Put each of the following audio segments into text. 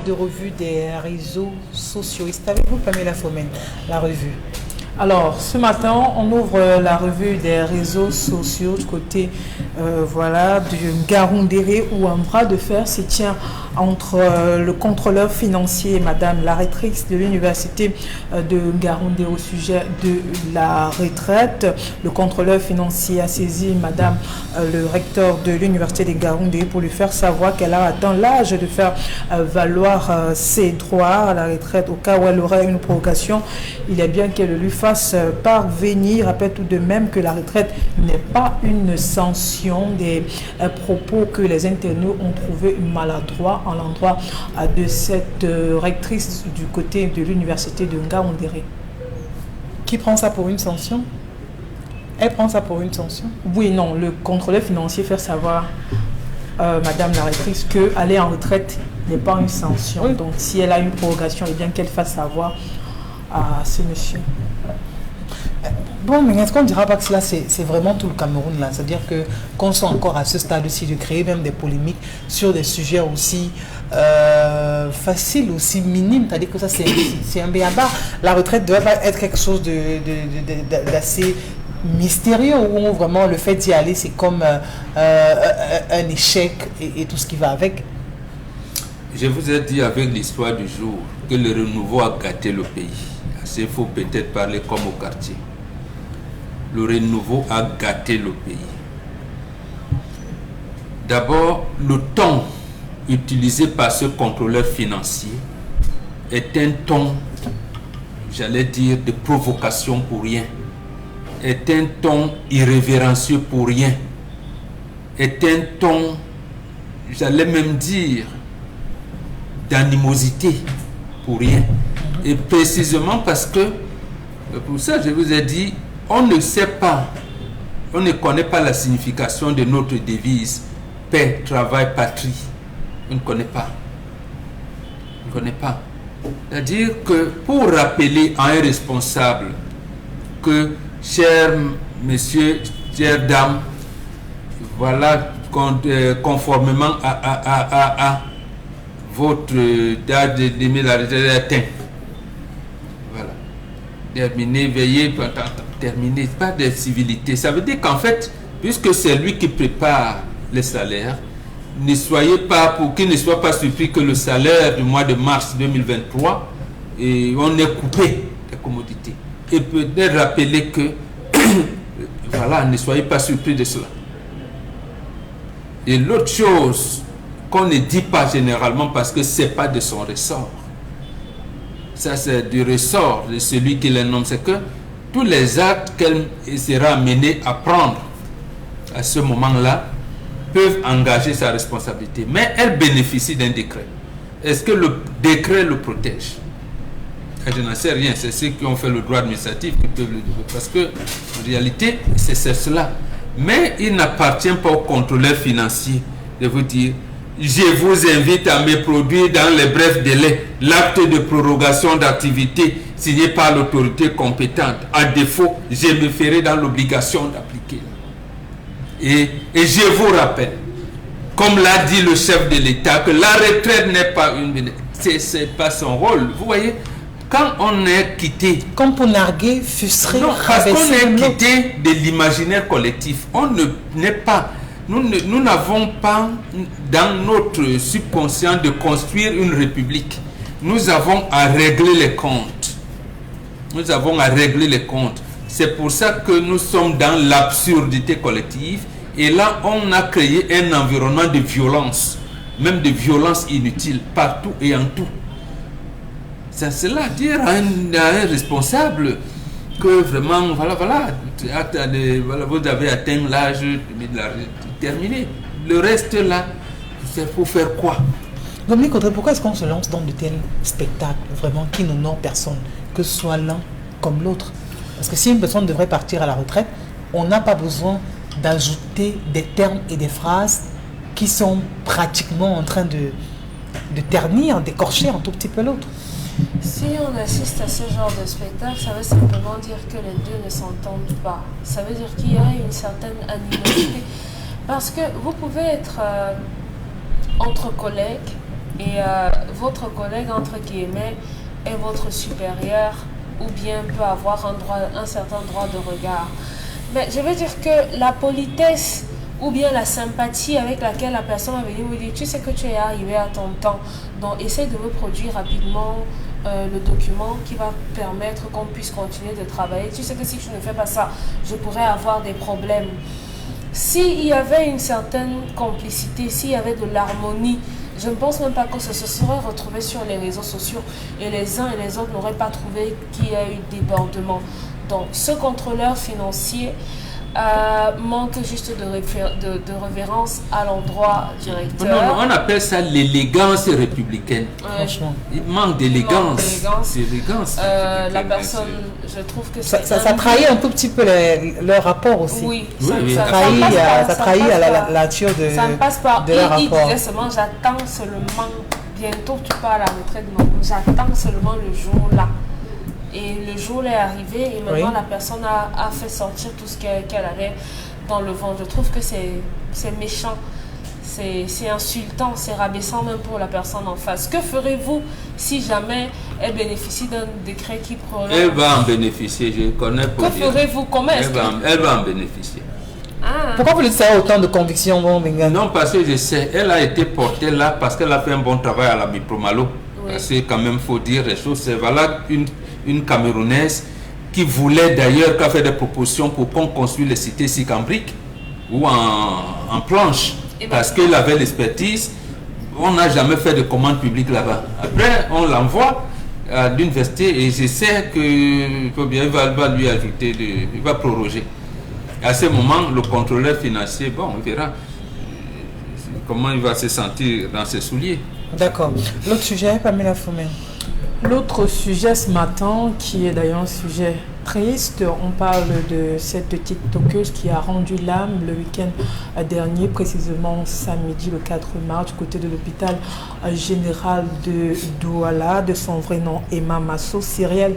parle de revue des réseaux sociaux. Et c'est avec vous, Pamela Fomen, la revue. Alors, ce matin, on ouvre la revue des réseaux sociaux du côté du Ngaroundéré où un bras de fer se tient entre le contrôleur financier, Madame la rectrice de l'université de Ngaroundéré au sujet de la retraite. Le contrôleur financier a saisi Madame le recteur de l'université de Ngaroundéré pour lui faire savoir qu'elle a atteint l'âge de faire valoir ses droits à la retraite au cas où elle aurait une prorogation. Il est bien qu'elle lui fasse parvenir. Rappelle tout de même que la retraite n'est pas une sanction des propos que les internautes ont trouvé maladroits en l'endroit de cette rectrice du côté de l'université de Ngaoundéré. Qui prend ça pour une sanction? Elle prend ça pour une sanction? Oui, non, le contrôleur financier fait savoir Madame la rectrice que aller en retraite n'est pas une sanction. Oui. Donc si elle a une prorogation, et bien qu'elle fasse savoir à ce monsieur. Bon, mais est-ce qu'on ne dira pas que cela, c'est vraiment tout le Cameroun là? C'est-à-dire qu'on soit encore à ce stade aussi de créer même des polémiques sur des sujets aussi faciles, aussi minimes. C'est-à-dire que ça, c'est un béaba. La retraite doit pas être quelque chose d'assez mystérieux où vraiment le fait d'y aller, c'est comme un échec et tout ce qui va avec. Je vous ai dit avec l'histoire du jour que le renouveau a gâté le pays. Il faut peut-être parler comme au quartier. Le renouveau a gâté le pays. D'abord, le ton utilisé par ce contrôleur financier est un ton, j'allais dire, de provocation pour rien, est un ton irrévérencieux pour rien, est un ton, j'allais même dire, d'animosité pour rien. Et précisément parce que, pour ça je vous ai dit, on ne sait pas, on ne connaît pas la signification de notre devise paix, travail, patrie. On ne connaît pas. On ne connaît pas. C'est-à-dire que pour rappeler à un responsable que, cher monsieur, chère dame, voilà, conformément à votre date de demi la retraite atteinte. Voilà. Terminer, veiller, terminer, pas de civilité. Ça veut dire qu'en fait, puisque c'est lui qui prépare les salaires, ne soyez pas, pour qu'il ne soit pas surpris que le salaire du mois de mars 2023, et on est coupé des commodités. Et peut-être rappeler que, voilà, ne soyez pas surpris de cela. Et l'autre chose qu'on ne dit pas généralement parce que ce n'est pas de son ressort. Ça, c'est du ressort de celui qui les nomme. C'est que tous les actes qu'elle sera amenée à prendre à ce moment-là peuvent engager sa responsabilité. Mais elle bénéficie d'un décret. Est-ce que le décret le protège? Je n'en sais rien. C'est ceux qui ont fait le droit administratif qui peuvent le dire. Parce que, en réalité, c'est cela. Mais il n'appartient pas au contrôleur financier de vous dire: je vous invite à me produire dans les brefs délais l'acte de prorogation d'activité signé par l'autorité compétente. À défaut, je me ferai dans l'obligation d'appliquer. Et je vous rappelle, comme l'a dit le chef de l'État, que la retraite n'est pas une... C'est pas son rôle. Vous voyez, quand on est quitté... Comme pour narguer, frustrer... Non, parce qu'on est quitté de l'imaginaire collectif. On n'est pas... Nous n'avons pas dans notre subconscient de construire une république. Nous avons à régler les comptes. Nous avons à régler les comptes. C'est pour ça que nous sommes dans l'absurdité collective. Et là, on a créé un environnement de violence, même de violence inutile, partout et en tout. C'est cela, dire à un responsable que vraiment, voilà, vous avez atteint l'âge de la terminé. Le reste là, c'est pour faire quoi? Dominique Audrey, pourquoi est-ce qu'on se lance dans de tels spectacles vraiment qui n'honorent personne, que ce soit l'un comme l'autre? Parce que si une personne devrait partir à la retraite, on n'a pas besoin d'ajouter des termes et des phrases qui sont pratiquement en train de ternir, d'écorcher un tout petit peu l'autre. Si on assiste à ce genre de spectacle, ça veut simplement dire que les deux ne s'entendent pas. Ça veut dire qu'il y a une certaine animosité. Parce que vous pouvez être entre collègues et votre collègue, entre guillemets, est votre supérieur ou bien peut avoir un certain droit de regard. Mais je veux dire que la politesse ou bien la sympathie avec laquelle la personne va venir vous dire tu sais que tu es arrivé à ton temps, donc essaye de me produire rapidement le document qui va permettre qu'on puisse continuer de travailler. Tu sais que si tu ne fais pas ça, je pourrais avoir des problèmes. S'il y avait une certaine complicité, s'il y avait de l'harmonie, je ne pense même pas que ce se serait retrouvé sur les réseaux sociaux et les uns et les autres n'auraient pas trouvé qu'il y a eu débordement. Donc ce contrôleur financier manque juste de révérence à l'endroit directeur. Non, on appelle ça l'élégance républicaine. Franchement. Il manque d'élégance. La personne, je trouve que ça trahit un tout petit peu leur rapport aussi. Oui, ça trahit à la nature de ça ne passe pas. De leur il rapport. disait seulement j'attends seulement, bientôt tu pars à la retraite, non, j'attends seulement le jour là. Et le jour est arrivé et maintenant la personne a fait sortir tout ce qu'elle avait dans le vent. Je trouve que c'est méchant, c'est insultant, c'est rabaissant même pour la personne en face. Que ferez-vous si jamais elle bénéficie d'un décret qui prolonge? Elle va en bénéficier, je connais pour dire. Que ferez-vous? Comment est-ce elle va en bénéficier. Pourquoi vous dites ça autant de conviction, bon, Benga? Non, parce que je sais, elle a été portée là parce qu'elle a fait un bon travail à la Bipromalo. Oui. Parce que quand même, il faut dire les choses. C'est voilà une Camerounaise qui voulait d'ailleurs, qui a fait des propositions pour qu'on construise les cités Sicambriques ou en planche. Parce qu'elle avait l'expertise. On n'a jamais fait de commande publique là-bas. Après, on l'envoie à l'université et je sais qu'il va lui ajouter, il va proroger. À ce moment, le contrôleur financier, bon, on verra comment il va se sentir dans ses souliers. D'accord. L'autre sujet, Pamela Fomé. L'autre sujet ce matin, qui est d'ailleurs un sujet triste, on parle de cette TikTokeuse qui a rendu l'âme le week-end dernier, précisément samedi le 4 mars, du côté de l'hôpital général de Douala, de son vrai nom Emma Masso, Cyrielle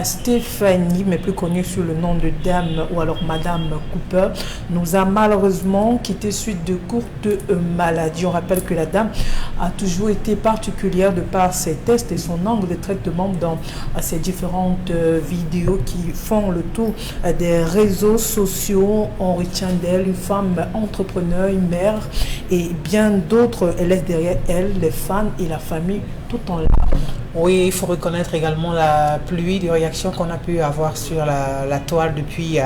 Stéphanie, mais plus connue sous le nom de Dame ou alors Madame Cooper, nous a malheureusement quitté suite de courtes maladies. On rappelle que la dame a toujours été particulière de par ses tests et son angle de traitement dans ses différentes vidéos qui font le tour des réseaux sociaux. On retient d'elle une femme entrepreneur, une mère et bien d'autres. Elle laisse derrière elle les fans et la famille tout en larmes. Oui, il faut reconnaître également la pluie de réactions qu'on a pu avoir sur la toile depuis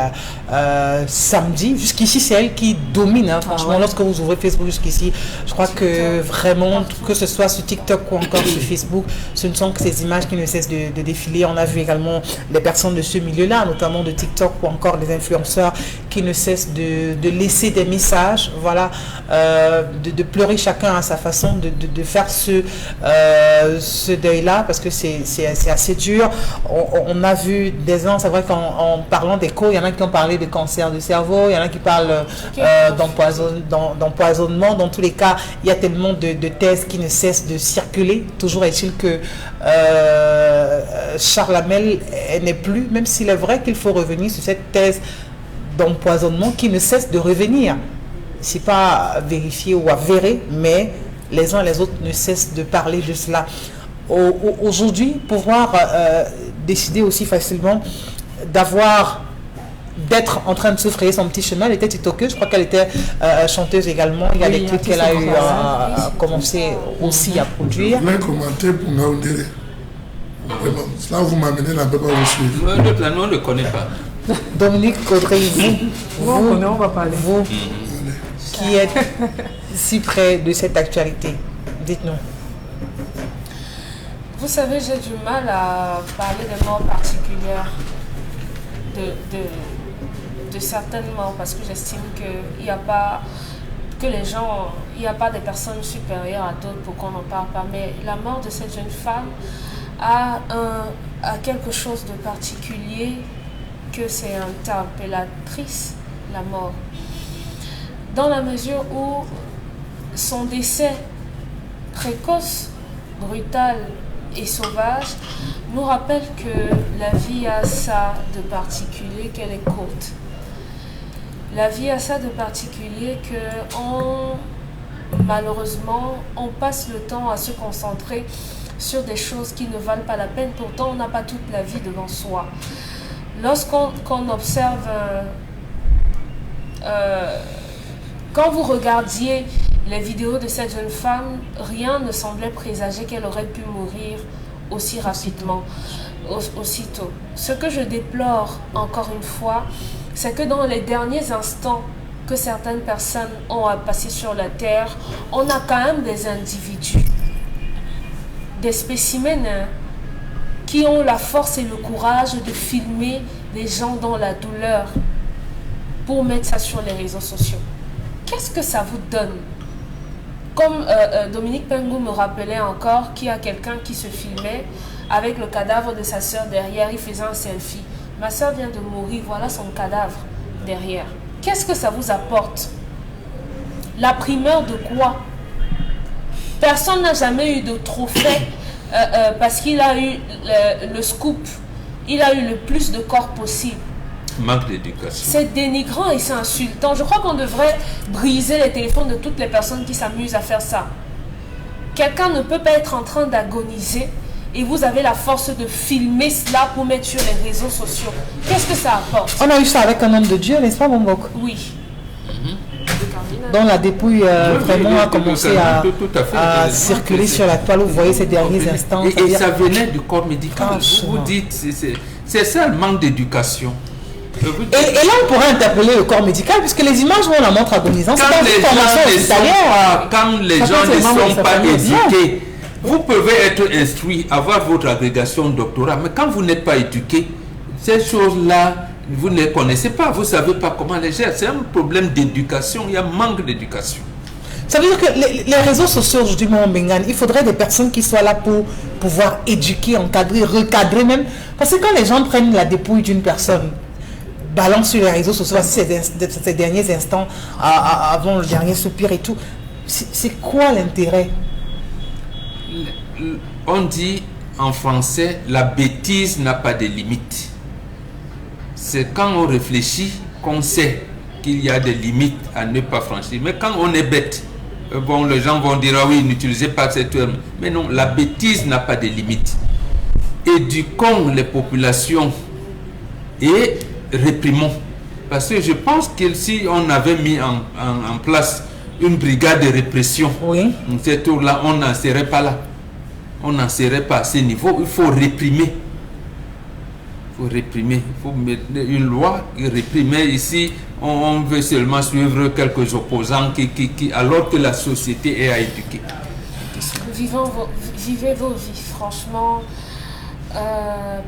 samedi. Jusqu'ici, c'est elle qui domine. Hein, franchement, lorsque vous ouvrez Facebook jusqu'ici, je crois que vraiment, que ce soit sur TikTok ou encore sur Facebook, ce ne sont que ces images qui ne cessent de défiler. On a vu également les personnes de ce milieu-là, notamment de TikTok ou encore des influenceurs qui ne cessent de laisser des messages, voilà, de pleurer chacun à sa façon, de faire ce deuil-là, parce que c'est assez dur. On a vu des gens, c'est vrai qu'en parlant d'écho, il y en a qui ont parlé de cancer du cerveau, il y en a qui parlent d'empoisonnement. Dans tous les cas, il y a tellement de thèses qui ne cessent de circuler. Toujours est-il que Charles Hamel n'est plus, même s'il est vrai qu'il faut revenir sur cette thèse d'empoisonnement qui ne cesse de revenir. C'est pas vérifié ou avéré, mais les uns et les autres ne cessent de parler de cela. Aujourd'hui, pouvoir décider aussi facilement d'être en train de se frayer son petit chemin. Elle était tiktokeuse, je crois qu'elle était chanteuse également. Il y a des clips qu'elle a eu à commencer aussi à produire. Je voulais commenter pour Ngaoundéré. Cela vous m'amenez là, peut pas vous suivre. L'autre là, on ne le connaît pas. Dominique Caudray, on va parler. Vous qui êtes si près de cette actualité, dites-nous. Vous savez, j'ai du mal à parler de morts particulières, de certaines morts, parce que j'estime qu'il n'y a pas que les gens, il n'y a pas des personnes supérieures à d'autres pour qu'on n'en parle pas. Mais la mort de cette jeune femme a quelque chose de particulier, que c'est interpellatrice, la mort. Dans la mesure où son décès précoce, brutal et sauvage nous rappelle que la vie a ça de particulier, qu'elle est courte. La vie a ça de particulier qu'on malheureusement, on passe le temps à se concentrer sur des choses qui ne valent pas la peine. Pourtant, on n'a pas toute la vie devant soi. Lorsqu'on observe, quand vous regardiez les vidéos de cette jeune femme, rien ne semblait présager qu'elle aurait pu mourir aussi rapidement, aussitôt. Ce que je déplore, encore une fois, c'est que dans les derniers instants que certaines personnes ont à passer sur la terre, on a quand même des individus, des spécimens qui ont la force et le courage de filmer des gens dans la douleur pour mettre ça sur les réseaux sociaux. Qu'est-ce que ça vous donne? Comme Dominique Pengou me rappelait encore qu'il y a quelqu'un qui se filmait avec le cadavre de sa sœur derrière, il faisait un selfie. Ma sœur vient de mourir, voilà son cadavre derrière. Qu'est-ce que ça vous apporte? La primeur de quoi? Personne n'a jamais eu de trophée parce qu'il a eu le scoop. Il a eu le plus de corps possible. Manque d'éducation. C'est dénigrant et c'est insultant. Je crois qu'on devrait briser les téléphones de toutes les personnes qui s'amusent à faire ça. Quelqu'un ne peut pas être en train d'agoniser et vous avez la force de filmer cela pour mettre sur les réseaux sociaux. Qu'est-ce que ça apporte? On a eu ça avec un homme de Dieu, n'est-ce pas, Bombok? Oui. Dont la dépouille vraiment a commencé à circuler sur la toile. Vous voyez ces derniers instants. Et ça venait du corps médical. Vous dites, c'est ça le manque d'éducation. Et là, on pourrait interpeller le corps médical, puisque les images où on la montre agonisant, c'est pas une formation hospitalière. Quand les gens ne sont pas éduqués, vous pouvez être instruit, avoir votre agrégation doctorat, mais quand vous n'êtes pas éduqué, ces choses-là, vous ne les connaissez pas, vous ne savez pas comment les gérer. C'est un problème d'éducation, il y a un manque d'éducation. Ça veut dire que les réseaux sociaux aujourd'hui, mon Bengan, il faudrait des personnes qui soient là pour pouvoir éduquer, encadrer, recadrer même. Parce que quand les gens prennent la dépouille d'une personne, balancent sur les réseaux sociaux, ces derniers instants, avant le dernier soupir et tout, c'est quoi l'intérêt? On dit en français, la bêtise n'a pas de limite. C'est quand on réfléchit qu'on sait qu'il y a des limites à ne pas franchir. Mais quand on est bête, bon, les gens vont dire, ah oui, n'utilisez pas ce terme. Mais non, la bêtise n'a pas de limite. Éduquons les populations et réprimons. Parce que je pense que si on avait mis en place une brigade de répression, oui, ce tour-là, on n'en serait pas là. On n'en serait pas à ce niveau. Il faut réprimer. Il faut réprimer. Il faut mettre une loi et réprimer. Ici, on veut seulement suivre quelques opposants alors que la société est à éduquer. Vivez vos vies, franchement.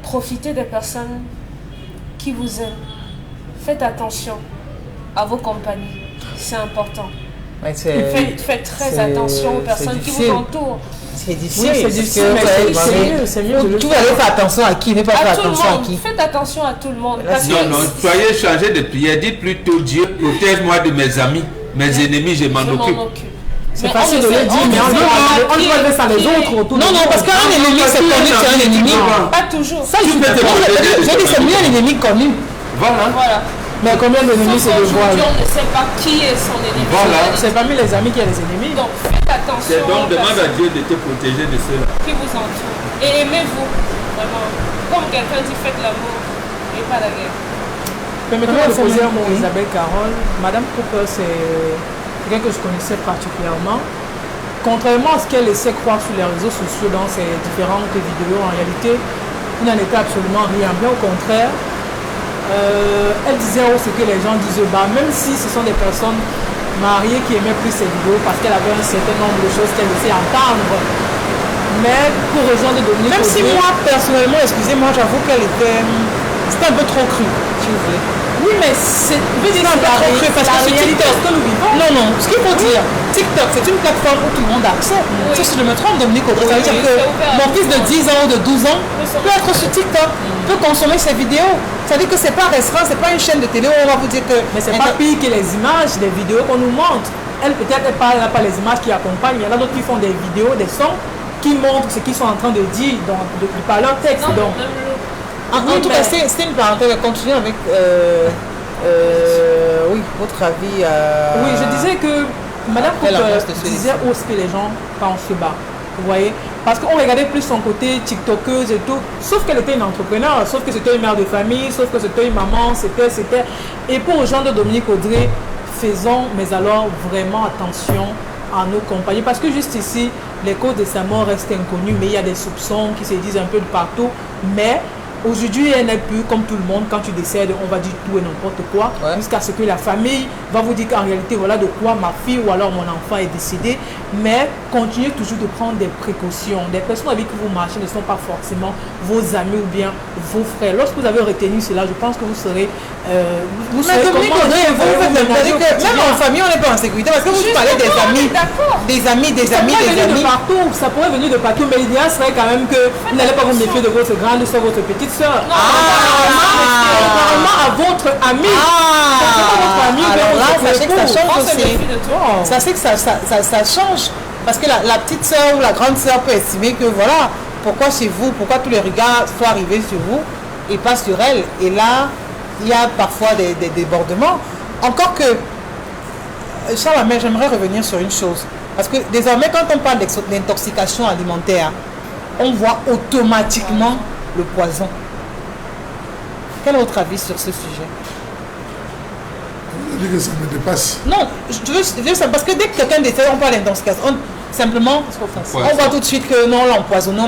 Profitez des personnes qui vous aiment. Faites attention à vos compagnies. C'est important. Ouais, faites très attention aux personnes qui vous entourent. C'est difficile. Oui, c'est difficile. C'est mieux. Tout allez faire attention à qui, ne pas faire attention à qui. Faites attention à tout le monde. Non, soyez chargés de prière. Dites plutôt, Dieu, protège-moi de mes amis, mes ennemis, je m'en occupe. C'est facile de le dire, mais on doit le faire les autres. Non, parce qu'un ennemi, c'est connu, c'est un ennemi. Pas toujours. Ça, je dis, c'est mieux un ennemi connu. Voilà. Mais combien d'ennemis se dévoilent? On ne sait pas qui est son ennemi. Voilà. C'est parmi les amis qu'il y a les ennemis. Donc faites attention. Donc demande à Dieu de te protéger de cela. Qui vous entoure. Et aimez-vous. Vraiment. Comme quelqu'un dit, faites l'amour et pas la guerre. Permettez-moi de poser un mot à Isabelle Carole. Madame Cooper, c'est quelqu'un que je connaissais particulièrement. Contrairement à ce qu'elle laissait croire sur les réseaux sociaux dans ses différentes vidéos, en réalité, il n'en était absolument rien. Bien au contraire, elle disait ce que les gens disent bas, même si ce sont des personnes mariées qui aimaient plus ses vidéos parce qu'elle avait un certain nombre de choses qu'elle laissait entendre. Mais pour rejoindre Dominique, même si moi personnellement, excusez-moi, j'avoue qu'elle était, c'était un peu trop cru, si vous voulez. Oui, mais c'est un peu trop cru parce que sur TikTok, non, ce qu'il faut dire, TikTok, c'est une plateforme où tout le monde a accès. Si je me trompe, Dominique, ça veut dire que mon fils de 10 ans ou de 12 ans peut être sur TikTok, peut consommer ses vidéos. Ça veut dire que c'est pas restreint, c'est pas une chaîne de télé où on va vous dire que... Mais c'est pas pire que les images, les vidéos qu'on nous montre. Elle, peut-être, elle n'a pas les images qui accompagnent. Il y en a d'autres qui font des vidéos, des sons, qui montrent ce qu'ils sont en train de dire par leur texte. Donc. En tout cas, c'est une parenthèse à continuer avec... oui, votre avis... Oui, je disais que Madame après la mort de Coupe ce disait où est-ce que les gens pensent se battre. Vous voyez? Parce qu'on regardait plus son côté tiktokeuse et tout. Sauf qu'elle était une entrepreneur, sauf que c'était une mère de famille, sauf que c'était une maman, c'était. Et pour rejoindre Dominique Audrey, faisons, mais alors vraiment attention à nos compagnies. Parce que juste ici, les causes de sa mort restent inconnues, mais il y a des soupçons qui se disent un peu de partout. Mais aujourd'hui, elle n'est plus comme tout le monde. Quand tu décèdes, on va dire tout et n'importe quoi, jusqu'à ce que la famille va vous dire qu'en réalité, voilà de quoi ma fille ou alors mon enfant est décédé. Mais continuez toujours de prendre des précautions. Des personnes avec qui vous marchez ne sont pas forcément vos amis ou bien vos frères. Lorsque vous avez retenu cela, je pense que vous serez... vous serez même en famille, on n'est pas en sécurité. Parce que vous parlez des amis, des amis. De partout, ça pourrait venir de partout, mais l'idéal serait quand même que vous n'allez pas vous méfier de votre grande soeur, votre petite soeur. Apparemment à votre ami. Alors là, sachez que ça change aussi. Sachez que ça change. Parce que la petite soeur ou la grande soeur peut estimer que voilà, pourquoi chez vous, pourquoi tous les regards sont arrivés sur vous et pas sur elle. Et là, il y a parfois des débordements. Encore que, Charles, mais j'aimerais revenir sur une chose. Parce que désormais, quand on parle d'intoxication alimentaire, on voit automatiquement le poison. Quel est votre avis sur ce sujet? Je dis que ça me dépasse. Non, je veux ça, parce que dès que quelqu'un décède, on parle d'intoxication. Simplement, on voit tout de suite que non, on l'a empoisonné.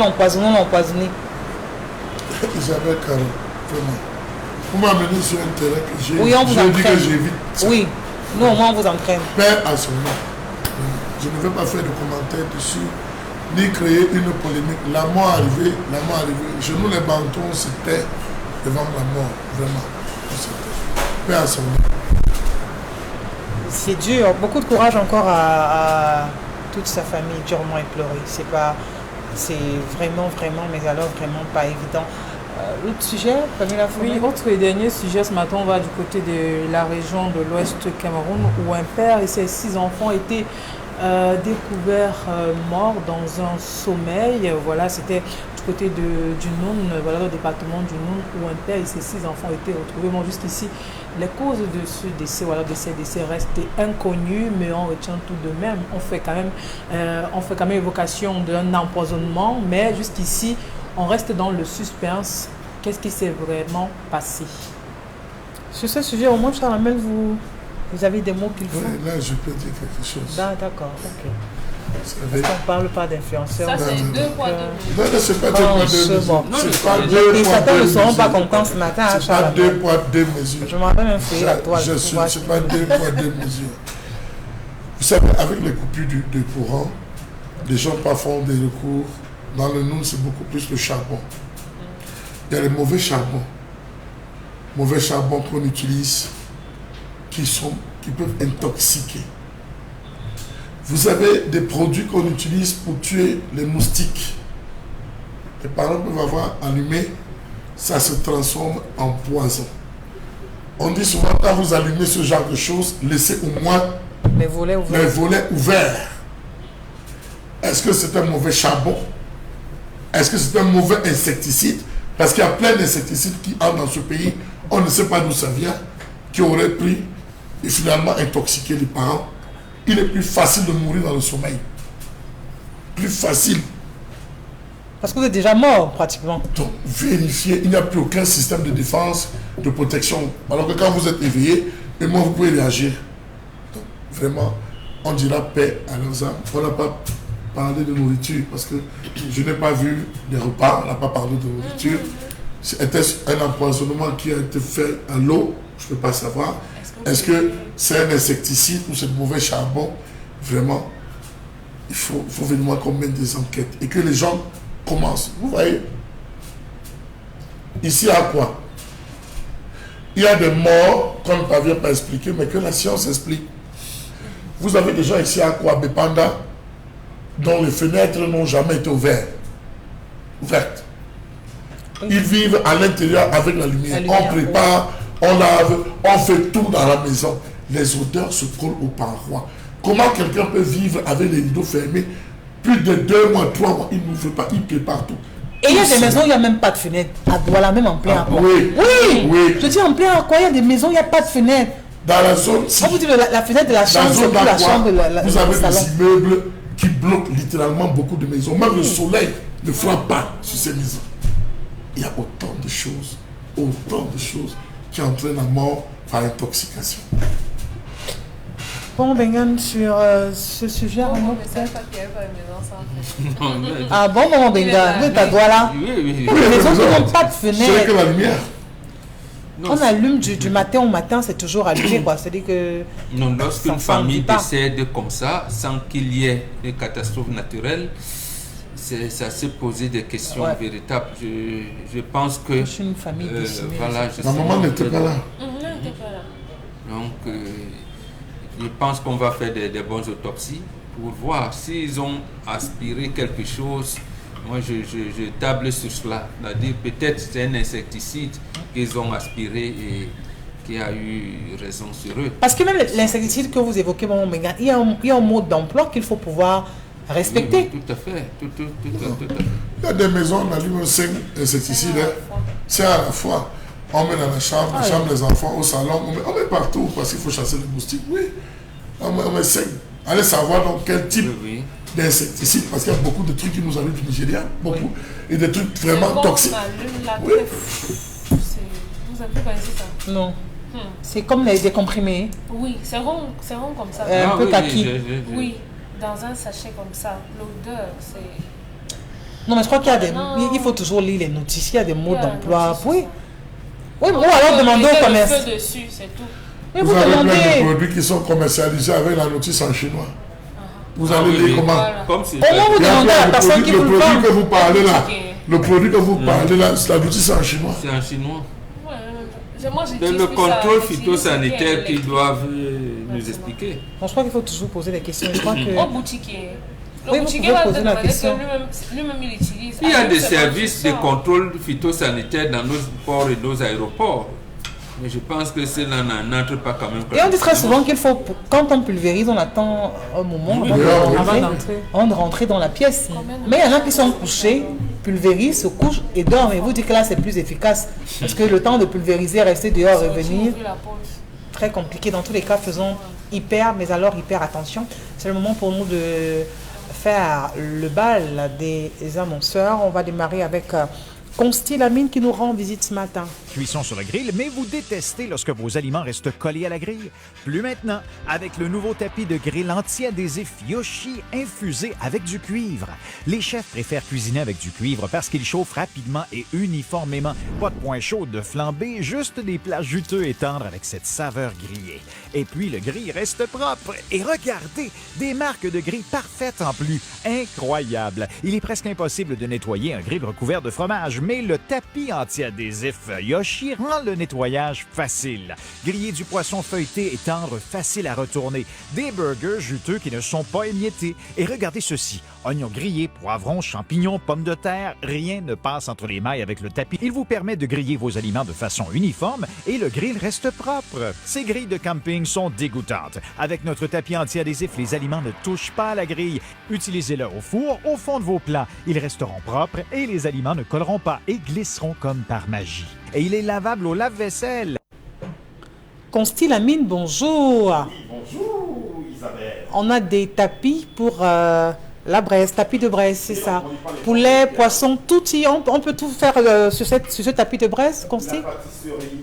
Isabelle Caron, vraiment. Vous m'amenez sur un terrain que j'ai. Oui, on vous entraîne. Je dis que j'évite. Oui, nous au moins on vous entraîne. Père à son nom. Je ne vais pas faire de commentaires dessus, ni créer une polémique. La mort arrivée. Chez nous, les bantons, on se tait devant la mort. Vraiment. On se tait. Père à son nom. C'est dur. Beaucoup de courage encore à toute sa famille, durement éplorée. C'est vraiment, mais alors vraiment pas évident. L'autre sujet, Pamela Foumé? Oui, autre et dernier sujet, ce matin, on va du côté de la région de l'Ouest Cameroun, où un père et ses 6 enfants étaient découverts morts dans un sommeil. Voilà, c'était du côté du Noun, voilà, le département du Noun, où un père et ses 6 enfants étaient retrouvés. Bon, jusqu'ici, les causes de ce décès, voilà, de ces décès restent inconnues, mais on retient tout de même. On fait quand même évocation d'un empoisonnement, mais jusqu'ici, on reste dans le suspense. Qu'est-ce qui s'est vraiment passé? Sur ce sujet, au moins, Charles, vous avez des mots qu'il faut. Oui, là, je peux dire quelque chose. D'accord, ok. Parce qu'on ne parle pas d'influenceurs. Ça, c'est 2 poids 2 mesures. Non, c'est pas 2 poids 2 mesures. Les satans ne seront pas contents ce matin, c'est pas 2 poids 2 mesures. Je m'en vais même fouiller la toile. C'est pas 2 poids 2 mesures. Vous savez, avec les coupures de courant, les gens font des recours. Dans le Noun, c'est beaucoup plus le charbon. Il y a les mauvais charbons. Mauvais charbons qu'on utilise qui peuvent intoxiquer. Vous avez des produits qu'on utilise pour tuer les moustiques. Les parents peuvent avoir allumé, ça se transforme en poison. On dit souvent, quand vous allumez ce genre de choses, laissez au moins les volets ouverts. Est-ce que c'est un mauvais charbon? Est-ce que c'est un mauvais insecticide? Parce qu'il y a plein d'insecticides qui entrent dans ce pays, on ne sait pas d'où ça vient, qui auraient pris et finalement intoxiqué les parents. Il est plus facile de mourir dans le sommeil. Plus facile. Parce que vous êtes déjà mort pratiquement. Donc, vérifiez, il n'y a plus aucun système de défense, de protection. Alors que quand vous êtes éveillé, et moi vous pouvez réagir. Donc, vraiment, on dira paix à leurs âmes. On n'a pas parlé de nourriture parce que je n'ai pas vu des repas, on n'a pas parlé de nourriture. Était-ce un empoisonnement qui a été fait à l'eau? Je ne peux pas savoir. Est-ce que c'est un insecticide ou c'est de mauvais charbon? Vraiment, il faut venir qu'on mène des enquêtes et que les gens commencent. Vous voyez, ici à quoi? Il y a des morts qu'on ne parvient pas à expliquer, mais que la science explique. Vous avez des gens ici à quoi? Bepanda, dont les fenêtres n'ont jamais été ouvertes. Ils vivent à l'intérieur avec la lumière. On prépare, on lave, on fait tout dans la maison. Les odeurs se collent aux parois. Comment quelqu'un peut vivre avec les rideaux fermés plus de 2 mois, 3 mois? Il n'ouvre pas, il prépare tout. Et il y a des maisons où il n'y a même pas de fenêtre. À Douala, même en plein Aqua. Oui. Je dis en plein Aqua, il y a des maisons où il n'y a pas de fenêtre. Dans la zone, On vous dit la fenêtre de la chambre, c'est plus la chambre de vous avez le salon. des immeubles qui bloquent littéralement beaucoup de maisons. Même le soleil ne frappe pas sur ces maisons. Il y a autant de choses qui entraînent la mort par intoxication. Bon, Bengan, sur ce sujet, Arnaud, mais ça, pas qu'il y avait pas une maison sans Non, mais- Ah bon, maman Bengan, oui, ta doigt là. Oui, oui, oui. Les maisons qui n'ont pas de C'est que fenêtre. la lumière. Non, On allume du matin au matin, c'est toujours allumé, quoi. C'est-à-dire que. non, lorsqu'une Ça famille vit pas. décède comme ça, sans qu'il y ait une catastrophe naturelle, ça s'est posé des questions Ouais. véritables. Je pense que... Je suis une famille décimée. voilà, je Ma sais maman n'était pas là. Non, elle n'était pas là. Donc, je pense qu'on va faire des bonnes autopsies pour voir s'ils ont aspiré quelque chose. Moi, je table sur cela. C'est-à-dire, peut-être c'est un insecticide qu'ils ont aspiré et qui a eu raison sur eux. Parce que même l'insecticide que vous évoquez, maman Bengan, il y a un mode d'emploi qu'il faut pouvoir respecter. Oui, tout à fait. Tout à fait. Il y a des maisons, on allume 5 insecticides. C'est à la fois. On met dans la chambre des enfants, au salon, on met partout parce qu'il faut chasser les moustiques. Oui, on met 5. Allez savoir donc quel type Oui. d'insecticide, parce qu'il y a beaucoup de trucs qui nous arrivent du Nigeria, beaucoup, et des trucs vraiment Bon, toxiques. on allume la Oui. tête. Vous avez connaissez ça? Non. C'est comme des comprimés. Oui, c'est rond comme ça. Un peu kaki. Oui, dans un sachet comme ça. L'odeur, c'est... Non, mais je crois qu'il y a Non. il faut toujours lire les notices. Il y a des mots Il y a d'emploi. un notice, Oui. c'est ça. Oui, ou alors demandez au commerce. Le feu dessus, c'est tout. Oui, Vous vous avez plein de demandez. produits qui sont commercialisés avec la notice en chinois. Vous allez oui, lire oui. comment Voilà. Comme c'est Au moins, vous Il y a demandez à la le personne qui produit, vous le le produit que vend. vous parlez là, Ok. le produit que vous parlez là, la notice en chinois. c'est en chinois. Moi, C'est j'utilise le plus contrôle ça, phytosanitaire j'utilise qu'ils bien doivent nous Exactement. expliquer. Bon, je crois qu'il faut toujours poser des questions. Je crois que. Au boutiquier. Le Oui, vous boutiquier pouvez va poser te la demander question. que lui-même il utilise. Il y a Ah, des c'est services de pas contrôle phytosanitaire dans nos ports et nos aéroports. Mais je pense que cela n'entre pas quand même. Et on dit très souvent qu'il faut, quand on pulvérise, on attend un moment Oui, avant de rentrer dans la pièce. Mais il y en a qui sont couchés, pulvérisent, se couchent et dorment. Et vous dites que là, c'est plus efficace. Parce que le temps de pulvériser, rester dehors, revenir, Ouvrir la pause. très compliqué. Dans tous les cas, faisons hyper attention. C'est le moment pour nous de faire le bal des annonceurs. On va démarrer avec Consti Lamine qui nous rend visite ce matin. Cuisson sur le grill, mais vous détestez lorsque vos aliments restent collés à la grille? Plus maintenant, avec le nouveau tapis de grill anti-adhésif Yoshi infusé avec du cuivre. Les chefs préfèrent cuisiner avec du cuivre parce qu'il chauffe rapidement et uniformément. Pas de point chaud de flambée, juste des plats juteux et tendres avec cette saveur grillée. Et puis le grill reste propre. Et regardez, des marques de grill parfaites en plus. Incroyable. Il est presque impossible de nettoyer un grill recouvert de fromage, mais le tapis anti-adhésif Yoshi rend le nettoyage facile. Griller du poisson feuilleté et tendre, facile à retourner. Des burgers juteux qui ne sont pas émiettés. Et regardez ceci. Oignons grillés, poivrons, champignons, pommes de terre, rien ne passe entre les mailles avec le tapis. Il vous permet de griller vos aliments de façon uniforme et le grill reste propre. Ces grilles de camping sont dégoûtantes. Avec notre tapis anti-adhésif, les aliments ne touchent pas à la grille. Utilisez-le au four, au fond de vos plats. Ils resteront propres et les aliments ne colleront pas et glisseront comme par magie. Et il est lavable au lave-vaisselle. Consti Lamine, bonjour. Bonjour Isabelle. On a des tapis pour la braise, tapis de braise, c'est ça. Poulet, poisson, tout on peut tout faire sur ce tapis de braise, Consti? La pâtisserie.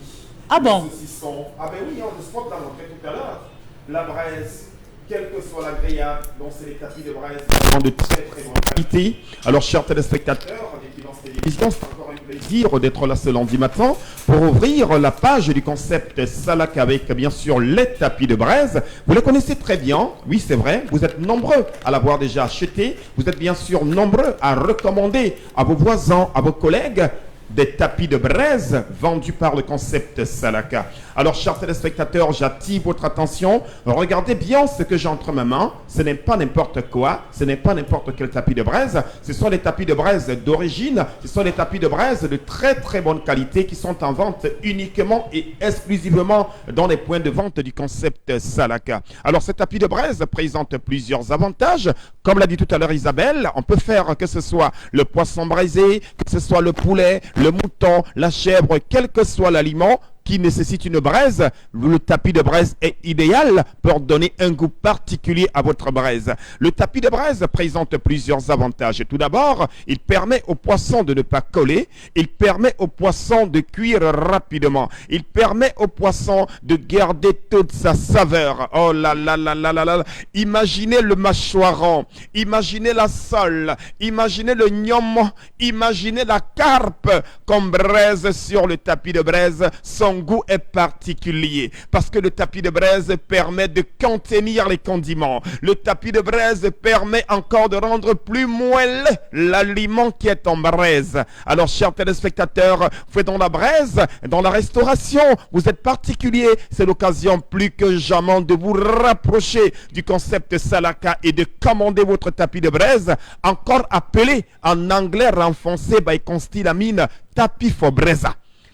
Ah bon? Le saucisson. Ah ben oui, le spot l'a montré tout à l'heure. La braise, quelle que soit la grillade, donc c'est les tapis de braise de très très bonne qualité. Alors chers téléspectateurs des Finances Télévision, c'est encore un plaisir d'être là ce lundi matin pour ouvrir la page du concept Salak avec bien sûr les tapis de braise. Vous les connaissez très bien, oui c'est vrai, vous êtes nombreux à l'avoir déjà acheté, vous êtes bien sûr nombreux à recommander à vos voisins, à vos collègues des tapis de braise vendus par le concept Salaka. Alors, chers téléspectateurs, j'attire votre attention. Regardez bien ce que j'ai entre mes mains. Ce n'est pas n'importe quoi. Ce n'est pas n'importe quel tapis de braise. Ce sont les tapis de braise d'origine. Ce sont les tapis de braise de très très bonne qualité qui sont en vente uniquement et exclusivement dans les points de vente du concept Salaka. Alors, ce tapis de braise présente plusieurs avantages. Comme l'a dit tout à l'heure Isabelle, on peut faire que ce soit le poisson braisé, que ce soit le poulet, le mouton, la chèvre, quel que soit l'aliment, qui nécessitent une braise, le tapis de braise est idéal pour donner un goût particulier à votre braise. Le tapis de braise présente plusieurs avantages. Tout d'abord, il permet au poisson de ne pas coller. Il permet au poisson de cuire rapidement. Il permet au poisson de garder toute sa saveur. Oh là là là là là là. Imaginez le mâchoiron. Imaginez la sole. Imaginez le gnom. Imaginez la carpe comme braise sur le tapis de braise. Son goût est particulier parce que le tapis de braise permet de contenir les condiments. Le tapis de braise permet encore de rendre plus moelleux l'aliment qui est en braise. Alors, chers téléspectateurs, faites dans la braise, dans la restauration, vous êtes particulier. C'est l'occasion plus que jamais de vous rapprocher du concept Salaka et de commander votre tapis de braise, encore appelé en anglais renfoncé by constilamine tapis for breza.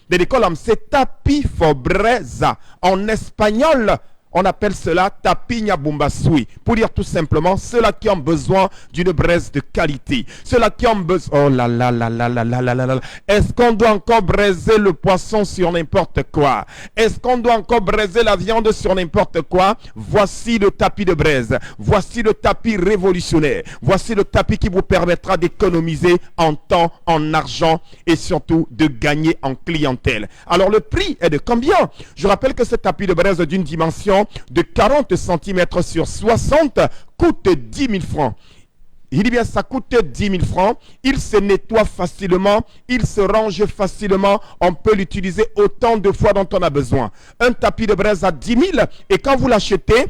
De l'école, c'est tapis for breza. En espagnol, on appelle cela tapiña bumbasui. Pour dire tout simplement, ceux-là qui ont besoin d'une braise de qualité. Ceux-là qui ont besoin... Oh là là là là là là là là là. Est-ce qu'on doit encore braiser le poisson sur n'importe quoi? Est-ce qu'on doit encore braiser la viande sur n'importe quoi? Voici le tapis de braise. Voici le tapis révolutionnaire. Voici le tapis qui vous permettra d'économiser en temps, en argent et surtout de gagner en clientèle. Alors le prix est de combien? Je rappelle que ce tapis de braise d'une dimension de 40 cm sur 60 coûte 10 000 francs. Il dit bien, ça coûte 10 000 francs. Il se nettoie facilement, il se range facilement. On peut l'utiliser autant de fois dont on a besoin. Un tapis de braise à 10 000 et quand vous l'achetez,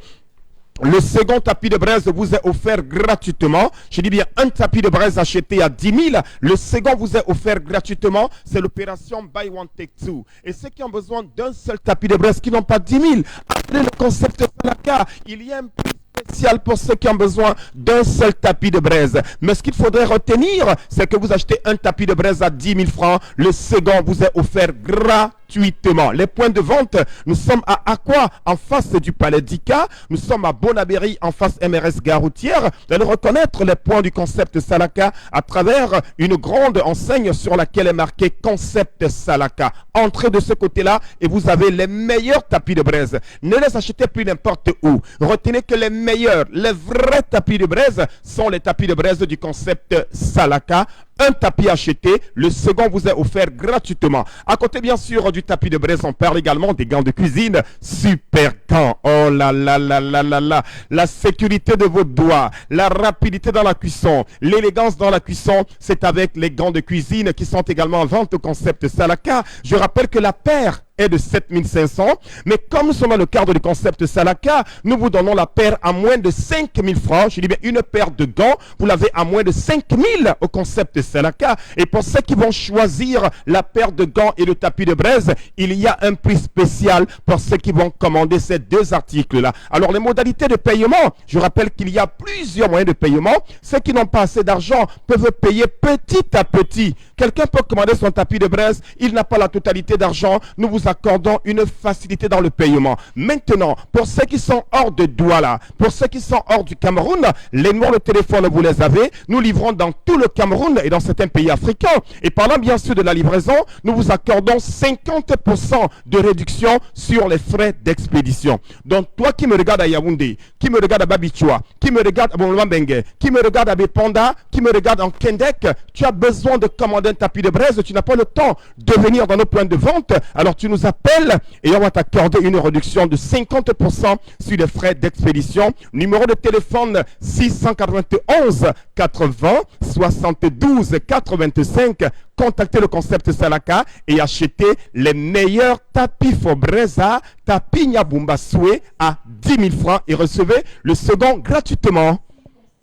le second tapis de braise vous est offert gratuitement. Je dis bien un tapis de braise acheté à 10 000. Le second vous est offert gratuitement. C'est l'opération Buy One Take Two. Et ceux qui ont besoin d'un seul tapis de braise qui n'ont pas 10 000, appelez le concept Salaka. Il y a un prix spécial pour ceux qui ont besoin d'un seul tapis de braise. Mais ce qu'il faudrait retenir, c'est que vous achetez un tapis de braise à 10 000 francs. Le second vous est offert gratuitement. Les points de vente, nous sommes à Aqua, en face du Palais d'Ika. Nous sommes à Bonabéry, en face MRS Gare Routière. Vous allez reconnaître les points du concept Salaka à travers une grande enseigne sur laquelle est marqué concept Salaka. Entrez de ce côté-là et vous avez les meilleurs tapis de braise. Ne les achetez plus n'importe où. Retenez que les meilleurs, les vrais tapis de braise sont les tapis de braise du concept Salaka. Un tapis acheté, le second vous est offert gratuitement. À côté bien sûr du tapis de braise, on parle également des gants de cuisine. Super gants. Oh là là là là là là. La sécurité de vos doigts, la rapidité dans la cuisson, l'élégance dans la cuisson, c'est avec les gants de cuisine qui sont également en vente au concept Salaka. Je rappelle que la paire est de 7500, mais comme nous sommes dans le cadre du concept Salaka, nous vous donnons la paire à moins de 5000 francs. Je dis bien une paire de gants, vous l'avez à moins de 5000 au concept Salaka. Et pour ceux qui vont choisir la paire de gants et le tapis de braise, il y a un prix spécial pour ceux qui vont commander ces deux articles-là. Alors les modalités de paiement, je rappelle qu'il y a plusieurs moyens de paiement. Ceux qui n'ont pas assez d'argent peuvent payer petit à petit. Quelqu'un peut commander son tapis de braise, il n'a pas la totalité d'argent, nous vous accordons une facilité dans le paiement. Maintenant, pour ceux qui sont hors de Douala, pour ceux qui sont hors du Cameroun, les numéros de téléphone, vous les avez. Nous livrons dans tout le Cameroun et dans certains pays africains. Et parlant bien sûr de la livraison, nous vous accordons 50% de réduction sur les frais d'expédition. Donc, toi qui me regardes à Yaoundé, qui me regarde à Babichua, qui me regarde à Bonlambenge, qui me regarde à Bepanda, qui me regarde en Kendek, tu as besoin de commander un tapis de braise, tu n'as pas le temps de venir dans nos points de vente, alors tu nous appelles et on va t'accorder une réduction de 50% sur les frais d'expédition. Numéro de téléphone 691 80 72 85. Contactez le concept Salaka et achetez les meilleurs tapis Fobreza, tapis Nyabumbaswe à 10 000 francs et recevez le second gratuitement.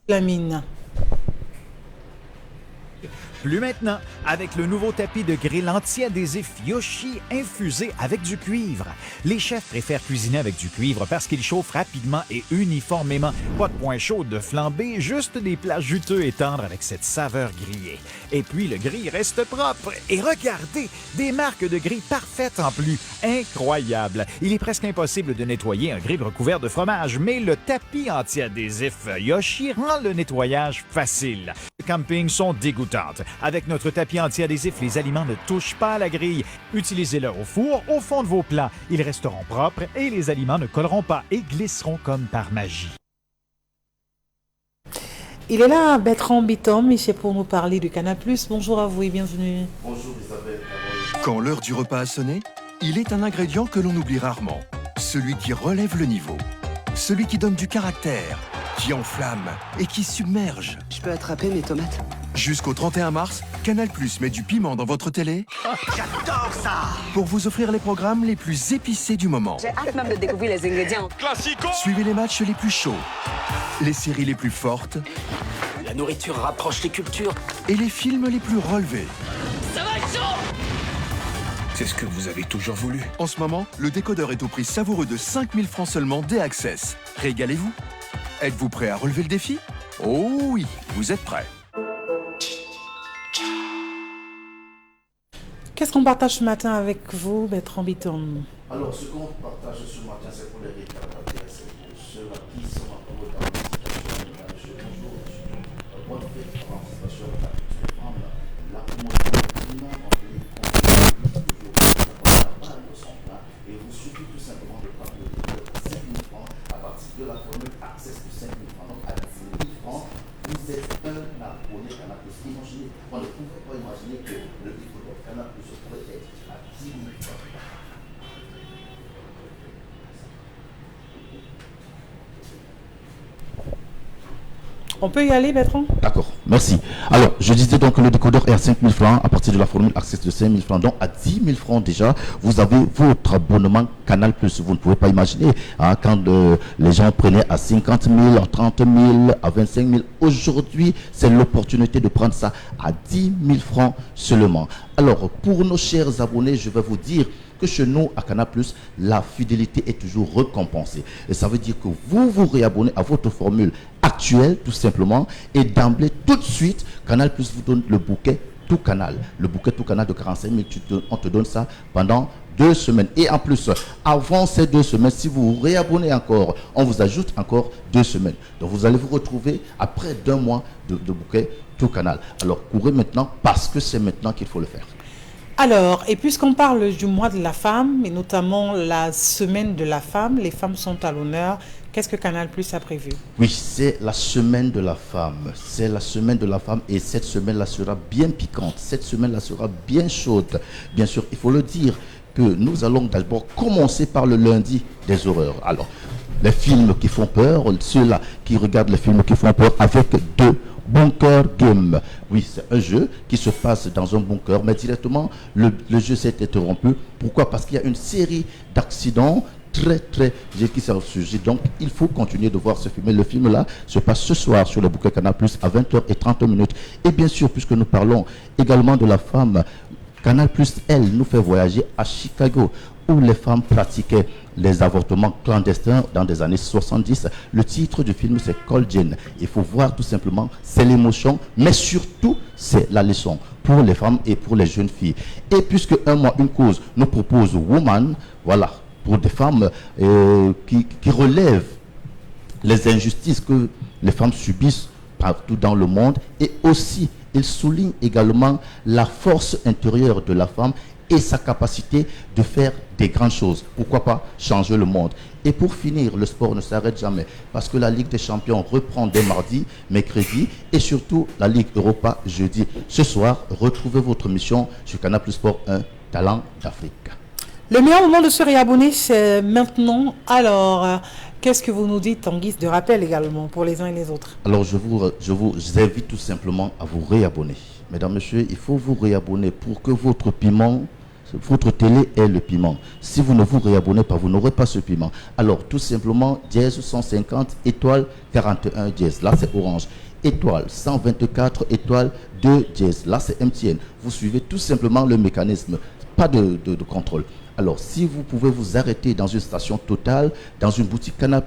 La mine. Plus maintenant, avec le nouveau tapis de grill anti-adhésif Yoshi infusé avec du cuivre. Les chefs préfèrent cuisiner avec du cuivre parce qu'il chauffe rapidement et uniformément. Pas de point chaud de flambée, juste des plats juteux et tendres avec cette saveur grillée. Et puis le grill reste propre. Et regardez, des marques de grill parfaites en plus. Incroyable. Il est presque impossible de nettoyer un grill recouvert de fromage, mais le tapis anti-adhésif Yoshi rend le nettoyage facile. Les campings sont dégoûtantes. Avec notre tapis anti-adhésif, les aliments ne touchent pas à la grille. Utilisez-le au four, au fond de vos plats. Ils resteront propres et les aliments ne colleront pas et glisseront comme par magie. Il est là, Bertrand Bitom, ici pour nous parler du Canal+. Bonjour à vous et bienvenue. Bonjour Isabelle. Quand l'heure du repas a sonné, il est un ingrédient que l'on oublie rarement. Celui qui relève le niveau. Celui qui donne du caractère, qui enflamme et qui submerge. Je peux attraper mes tomates? Jusqu'au 31 mars, Canal+ met du piment dans votre télé. J'adore ça! Pour vous offrir les programmes les plus épicés du moment. J'ai hâte même de découvrir les ingrédients. Classico! Suivez les matchs les plus chauds, les séries les plus fortes. La nourriture rapproche les cultures. Et les films les plus relevés. Ça va être chaud! C'est ce que vous avez toujours voulu. En ce moment, le décodeur est au prix savoureux de 5 000 francs seulement D-Access. Régalez-vous. Êtes-vous prêt à relever le défi? Oh oui, vous êtes prêts. Qu'est-ce qu'on partage ce matin avec vous, Bertrand Bitom? Alors, ce qu'on partage ce matin, c'est pour les rétablir, c'est pour ceux qui sont encore dans la situation de la bonjour, bonne fête, participation à la femme, la promotion climat, et vous suffit tout simplement de prendre le décodeur à 5 000 francs à partir de la formule Access de 5 000 francs. Donc, à 10 000 francs, vous êtes un abonné Canal+. Imaginez, on ne pouvait pas imaginer que le décodeur Canal+ pourrait être à 10 000 francs. On peut y aller, Bertrand? D'accord, merci. Alors, je disais donc que le décodeur est à 5 000 francs à partir de la formule Access de 5 000 francs. Donc, à 10 000 francs déjà, vous avez votre abonnement Canal+. Vous ne pouvez pas imaginer quand les gens prenaient à 50 000, à 30 000, à 25 000. Aujourd'hui, c'est l'opportunité de prendre ça à 10 000 francs seulement. Alors, pour nos chers abonnés, je vais vous dire que chez nous, à Canal+, la fidélité est toujours récompensée. Et ça veut dire que vous vous réabonnez à votre formule actuelle, tout simplement, et d'emblée, tout de suite, Canal+ vous donne le bouquet Tout Canal. Le bouquet Tout Canal de 45 000, on te donne ça pendant 2 semaines. Et en plus, avant ces 2 semaines, si vous vous réabonnez encore, on vous ajoute encore 2 semaines. Donc vous allez vous retrouver après 2 mois de bouquet Tout Canal. Alors courez maintenant parce que c'est maintenant qu'il faut le faire. Alors, et puisqu'on parle du mois de la femme, et notamment la semaine de la femme, les femmes sont à l'honneur, qu'est-ce que Canal+ a prévu? Oui, c'est la semaine de la femme. C'est la semaine de la femme et cette semaine-là sera bien piquante. Cette semaine-là sera bien chaude. Bien sûr, il faut le dire que nous allons d'abord commencer par le lundi des horreurs. Alors, les films qui font peur, ceux-là qui regardent les films qui font peur avec 2 Bunker Game. Oui, c'est un jeu qui se passe dans un bunker, mais directement, le jeu s'est interrompu. Pourquoi? Parce qu'il y a une série d'accidents très qui s'est surgi. Donc, il faut continuer de voir ce film. Et le film-là se passe ce soir sur le bouquet Canal+, à 20h30. Et bien sûr, puisque nous parlons également de la femme, Canal+, elle, nous fait voyager à Chicago, où les femmes pratiquaient les avortements clandestins dans des années 70. Le titre du film, c'est Call Jane. Il faut voir tout simplement, c'est l'émotion, mais surtout, c'est la leçon pour les femmes et pour les jeunes filles. Et puisque Un mois, une cause nous propose Woman, voilà, pour des femmes qui relèvent les injustices que les femmes subissent partout dans le monde, et aussi, il souligne également la force intérieure de la femme et sa capacité de faire des grandes choses. Pourquoi pas changer le monde? Et pour finir, le sport ne s'arrête jamais parce que la Ligue des Champions reprend dès mardi, mercredi et surtout la Ligue Europa jeudi. Ce soir, retrouvez votre mission sur Canal+ Sport 1, Talent d'Afrique. Le meilleur moment de se réabonner, c'est maintenant. Alors, qu'est-ce que vous nous dites en guise de rappel également pour les uns et les autres? Alors, je vous invite tout simplement à vous réabonner. Mesdames, Messieurs, il faut vous réabonner pour que votre piment, votre télé ait le piment. Si vous ne vous réabonnez pas, vous n'aurez pas ce piment. Alors, tout simplement, dièse 150, étoile 41 dièse. Là, c'est orange. Étoile 124, étoile 2 dièse. Là, c'est MTN. Vous suivez tout simplement le mécanisme. Pas de contrôle. Alors, si vous pouvez vous arrêter dans une station Total, dans une boutique Canal+,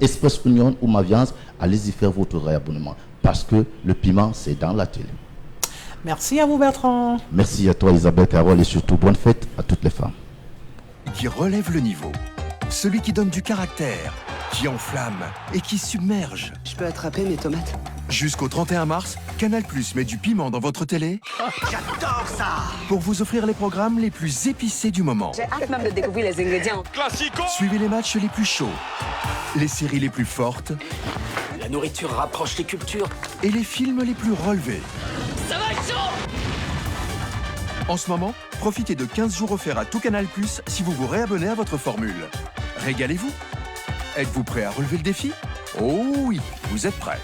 Express Union ou Maviance, allez-y faire votre réabonnement. Parce que le piment, c'est dans la télé. Merci à vous, Bertrand. Merci à toi, Isabelle Carole, et surtout bonne fête à toutes les femmes. Qui relève le niveau. Celui qui donne du caractère, qui enflamme et qui submerge. Je peux attraper mes tomates? Jusqu'au 31 mars, Canal+ met du piment dans votre télé. J'adore ça. Pour vous offrir les programmes les plus épicés du moment. J'ai hâte même de découvrir les ingrédients. Classico. Suivez les matchs les plus chauds, les séries les plus fortes. La nourriture rapproche les cultures. Et les films les plus relevés. Ça va être chaud. En ce moment, profitez de 15 jours offerts à tout Canal+ si vous vous réabonnez à votre formule. Régalez-vous. Êtes-vous prêt à relever le défi? Oh oui, vous êtes prêts.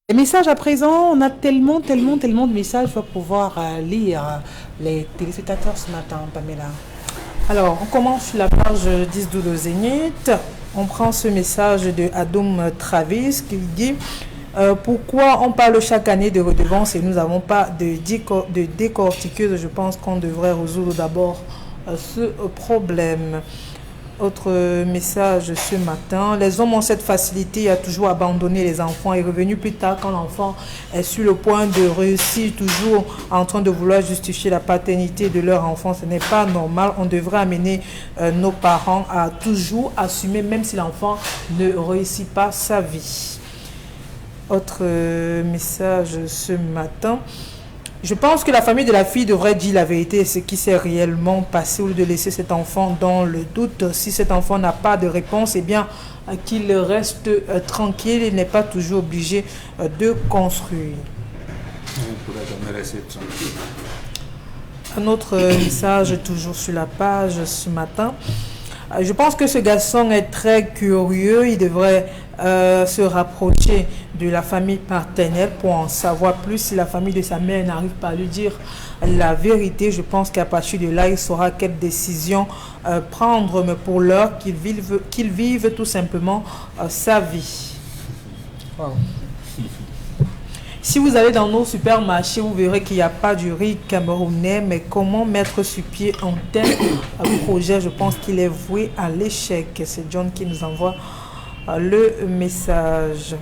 Les messages à présent, on a tellement de messages, il faut pouvoir lire les téléspectateurs ce matin, Pamela. Alors, on commence sur la page 10 de Zénith. On prend ce message de Adoum Travis qui dit pourquoi on parle chaque année de redevances et nous n'avons pas de décortiqueuse. Je pense qu'on devrait résoudre d'abord ce problème. Autre message ce matin, les hommes ont cette facilité à toujours abandonner les enfants et revenir plus tard quand l'enfant est sur le point de réussir, toujours en train de vouloir justifier la paternité de leur enfant. Ce n'est pas normal. On devrait amener nos parents à toujours assumer même si l'enfant ne réussit pas sa vie. Autre message ce matin. Je pense que la famille de la fille devrait dire la vérité et ce qui s'est réellement passé au lieu de laisser cet enfant dans le doute. Si cet enfant n'a pas de réponse, eh bien qu'il reste tranquille. Il n'est pas toujours obligé de construire. Vous ne pourrez jamais rester tranquille. Un autre message toujours sur la page ce matin. Je pense que ce garçon est très curieux. Il devrait se rapprocher de la famille paternelle pour en savoir plus. Si la famille de sa mère n'arrive pas à lui dire la vérité, je pense qu'à partir de là, il saura quelle décision prendre. Mais pour l'heure, qu'il vive tout simplement sa vie. Wow. Si vous allez dans nos supermarchés, vous verrez qu'il n'y a pas du riz camerounais, mais comment mettre sur pied un tel projet, je pense qu'il est voué à l'échec. C'est John qui nous envoie le message.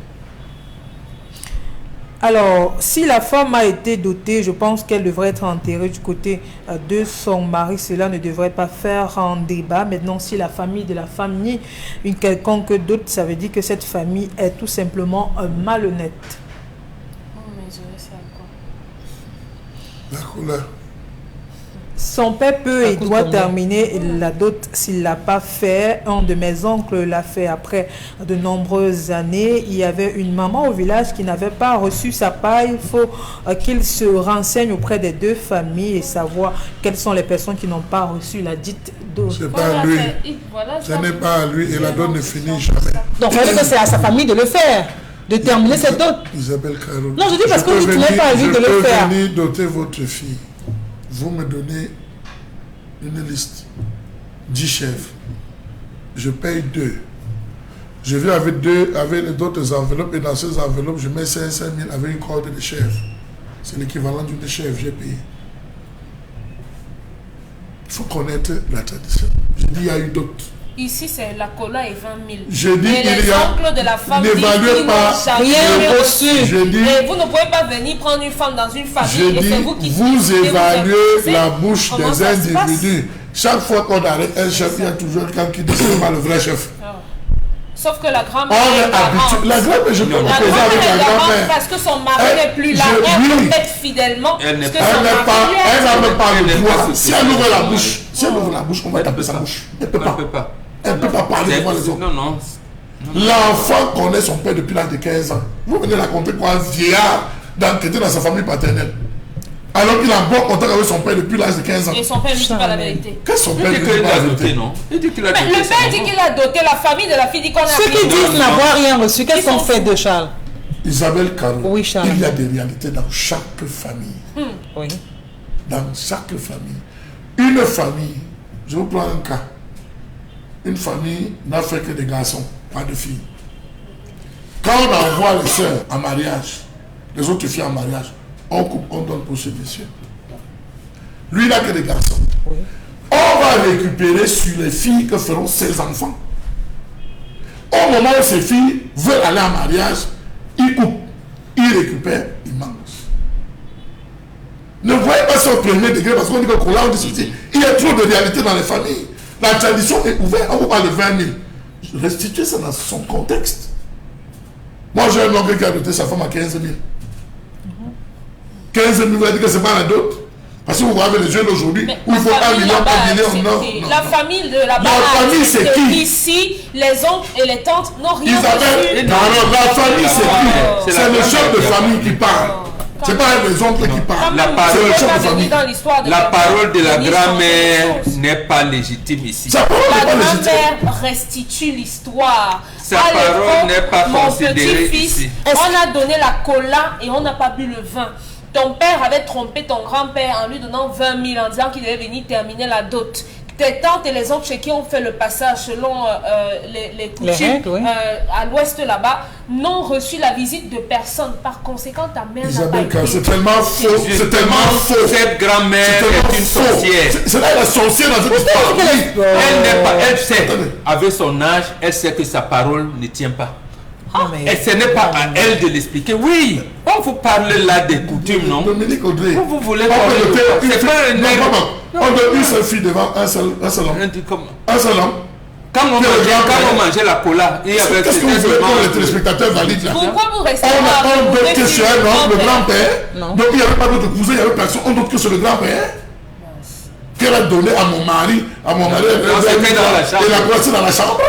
Alors, si la femme a été dotée, je pense qu'elle devrait être enterrée du côté de son mari. Cela ne devrait pas faire un débat. Maintenant, si la famille de la femme nie une quelconque dot, ça veut dire que cette famille est tout simplement malhonnête. La couleur. Son père peut et doit terminer la dot s'il ne l'a pas fait. Un de mes oncles l'a fait après de nombreuses années. Il y avait une maman au village qui n'avait pas reçu sa part. Il faut qu'il se renseigne auprès des deux familles et savoir quelles sont les personnes qui n'ont pas reçu la dite dot. Ce n'est pas à lui. Ce n'est pas à lui et la dot ne finit jamais. Donc, ça veut dire que c'est à sa famille de le faire. De terminer cette dot. Isabelle Carole. Non, je dis parce que tu n'es pas à lui de le faire. Je peux venir doter votre fille. Vous me donnez une liste. 10 chefs. Je paye 2. Je viens avec d'autres enveloppes et dans ces enveloppes, je mets 5 000 avec une corde de chef. C'est l'équivalent d'une chef, j'ai payé. Il faut connaître la tradition. Je dis, il y a eu d'autres. Ici, c'est la cola et 20 000. Je dis et les oncles de la femme n'évaluez pas rien reçu. Et vous ne pouvez pas venir prendre une femme dans une famille. Je dis, vous évaluez la bouche des individus. Chaque fois qu'on arrête un chef, il y a toujours quelqu'un qui dit que c'est pas le vrai chef. Sauf que la grand-mère est habituée. La grand-mère, je peux m'opposer avec la grand-mère. Parce que son mari n'est plus là. Elle peut-être fidèlement. Elle n'a même pas le droit. Si elle ouvre la bouche, on va taper sa bouche. Elle ne peut pas. Elle ne peut pas parler devant les autres. Non. L'enfant connaît son père depuis l'âge de 15 ans. Vous venez raconter quoi un vieillard d'enquêter dans sa famille paternelle. Alors qu'il a un bon contact avec son père depuis l'âge de 15 ans. Et son père ne dit pas la vérité. Qu'est-ce que son père dit qu'il a doté, non? Il dit qu'il a doté. Mais le père dit qu'il a doté, la famille de la fille dit qu'on a Ceux qui disent n'avoir rien reçu, qu'est-ce qu'on fait de Charles? Isabelle Carole, oui, Charles. Il y a des réalités dans chaque famille. Oui. Dans chaque famille. Une famille, je vous prends un cas. Une famille n'a fait que des garçons, pas de filles. Quand on envoie les sœurs en mariage, les autres filles en mariage, on coupe, on donne pour ce monsieur. Lui, il n'a que des garçons. Oui. On va récupérer sur les filles que feront ses enfants. Au moment où ces filles veulent aller en mariage, il coupe, il récupère, il mange. Ne voyez pas ça au premier degré parce qu'on dit que là, on dit il y a trop de réalité dans les familles. La tradition est ouverte, on vous parle de 20 000. Restituez ça dans son contexte. Moi, j'ai un oncle qui a doté sa femme à 15 000. 15 000, vous allez dire que c'est pas la dot. Parce que vous voyez les jeunes d'aujourd'hui, où il faut 1 million, 1 million, non. La famille de là-bas, la famille, c'est qui? Ici, les oncles et les tantes n'ont rien reçu. Non, la famille, c'est qui? C'est le chef de famille qui parle. C'est pas les oncles qui parlent. C'est le chef de famille. La parole de la grand-mère n'est pas légitime ici. La grand-mère restitue l'histoire. Sa parole n'est pas considérée ici. On a donné la cola et on n'a pas bu le vin. Ton père avait trompé ton grand-père en lui donnant 20 000 en disant qu'il devait venir terminer la dot. Tes tantes et les oncles chez qui ont fait le passage selon les coutumes à l'ouest là-bas n'ont reçu la visite de personne. Par conséquent, ta mère n'a pas été... c'est tellement faux. C'est tellement faux. Cette grand-mère est une sorcière. C'est là la sorcière dans cette histoire. Elle n'est pas... Elle sait, avec son âge, elle sait que sa parole ne tient pas. Et ce n'est pas à elle de l'expliquer. Oui, on vous parle là des coutumes, non? Dominique Audrey. Vous voulez parler. C'est pas un... On donne une seule fille devant un seul homme. Un seul homme. Quand on mangeait la cola, il y avait... Qu'est-ce que vous voulez que les téléspectateurs valident là? Pourquoi vous restez on donne que sur un homme, le grand-père. Donc il n'y avait pas d'autre cousin, il n'y avait personne. On donne que sur le grand-père. Qu'elle a donné à mon mari. Elle a placé dans la chambre.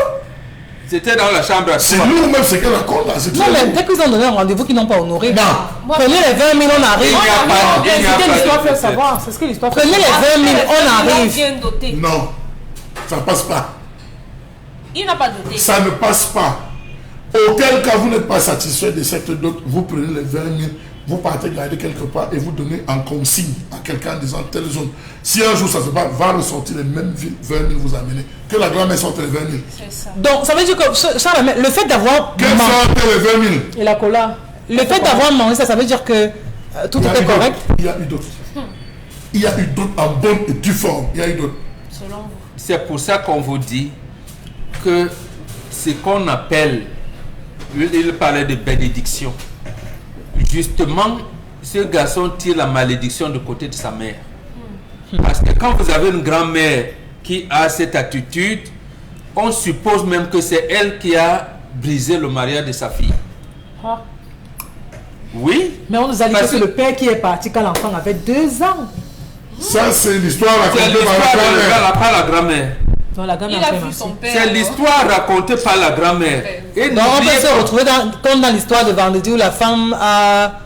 C'était dans la chambre. C'est nous-mêmes ce qu'elle raconte là. Non, mais dès qu'ils ont donné un rendez-vous qu'ils n'ont pas honoré. Non. Prenez les 20 000, on arrive. C'est l'histoire fait savoir. C'est ce que l'histoire fait. Prenez les 20 000, on arrive. Non, ça ne passe pas. Il n'a pas doté. Ça ne passe pas. Auquel cas vous n'êtes pas satisfait de cette dot, vous prenez les 20 000, vous partez garder quelque part et vous donnez en consigne à quelqu'un en disant telle zone. Si un jour ça se passe, va ressortir les mêmes 20 000 vous amener. Que la grand-mère sorte les 20 000. C'est ça. Donc ça veut dire que le fait d'avoir... Qu'elle sorte les 20 000. Et la cola. Le fait d'avoir mangé, ça veut dire que tout était correct. Il y a eu d'autres. Il y a eu d'autres en bonne et due forme. Il y a eu d'autres. Selon vous. C'est pour ça qu'on vous dit que ce qu'on appelle, il parlait de bénédiction. Justement, ce garçon tire la malédiction du côté de sa mère. Parce que quand vous avez une grand-mère qui a cette attitude, on suppose même que c'est elle qui a brisé le mariage de sa fille. Ah. Oui. Mais on nous a dit que c'est le père qui est parti quand l'enfant avait 2 ans. Ça, c'est l'histoire racontée par la grand-mère. Il a vu son père. C'est l'histoire racontée par la grand-mère. Et donc on peut se retrouver comme dans l'histoire de vendredi où la femme a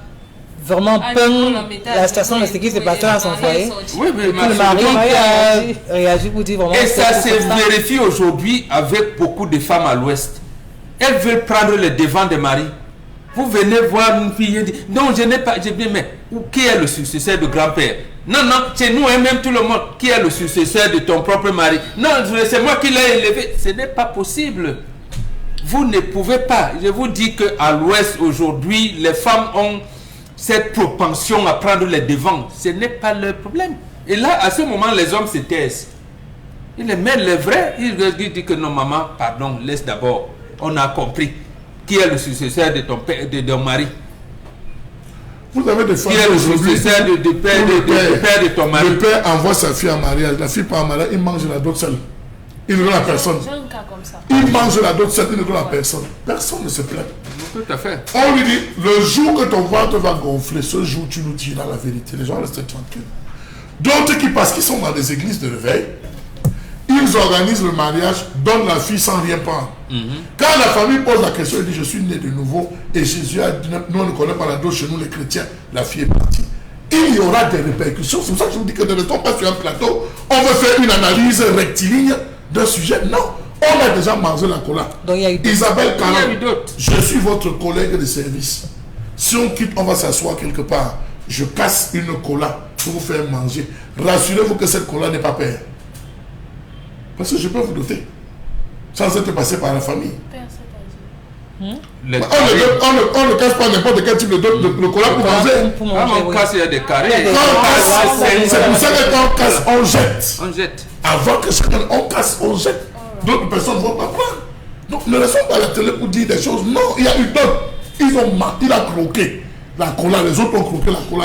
vraiment peint la station de ce qui s'est passé à son foyer. Oui, mais le mari a réagi pour dire vraiment... Et ça se vérifie aujourd'hui avec beaucoup de femmes à l'ouest. Elles veulent prendre le devant des maris. Vous venez voir une fille et dire non, je n'ai pas... Mais qui est le successeur de grand-père? Non, non, c'est nous et même tout le monde. Qui est le successeur de ton propre mari? Non, c'est moi qui l'ai élevé. Ce n'est pas possible. Vous ne pouvez pas. Je vous dis qu'à l'ouest aujourd'hui, les femmes ont cette propension à prendre les devants. Ce n'est pas leur problème. Et là, à ce moment, les hommes se taisent. Ils les mettent les vrais. Ils disent que non, maman, pardon, laisse d'abord. On a compris. Qui est le successeur de ton père, de ton mari? Vous avez des femmes qui est le successeur du père de ton mari? Le père envoie sa fille en mariage. La fille part en mariage, il mange la dot seule. Il ne donne à personne. J'ai un cas comme ça. Il mange la dot seule, il ne donne à personne. Personne ne se plaint. Tout à fait. On lui dit, le jour que ton ventre va gonfler, ce jour tu nous diras la vérité. Les gens restent tranquilles. D'autres qui, parce qu'ils sont dans des églises de réveil, ils organisent le mariage, donnent la fille sans rien prendre. Quand la famille pose la question, elle dit, je suis né de nouveau, et Jésus a dit, nous on ne connaît pas la dot chez nous les chrétiens, la fille est partie. Il y aura des répercussions. C'est pour ça que je vous dis que ne restons pas sur un plateau, on veut faire une analyse rectiligne d'un sujet. Non, on a déjà mangé la cola. Isabelle Caron, je suis votre collègue de service. Si on quitte, on va s'asseoir quelque part. Je casse une cola pour vous faire manger. Rassurez-vous que cette cola n'est pas père. Parce que je peux vous doter. Sans être passé par la famille. On ne casse pas n'importe quel type de cola pour manger. On casse, il y a des carrés. C'est pour ça que quand on casse, on jette. On jette. Avant que chacun, on casse, on jette. D'autres personnes ne vont pas prendre. Donc ne restons pas à la télé pour dire des choses. Non, il y a eu d'autres. Il a croqué. la cola, les autres ont croqué la cola.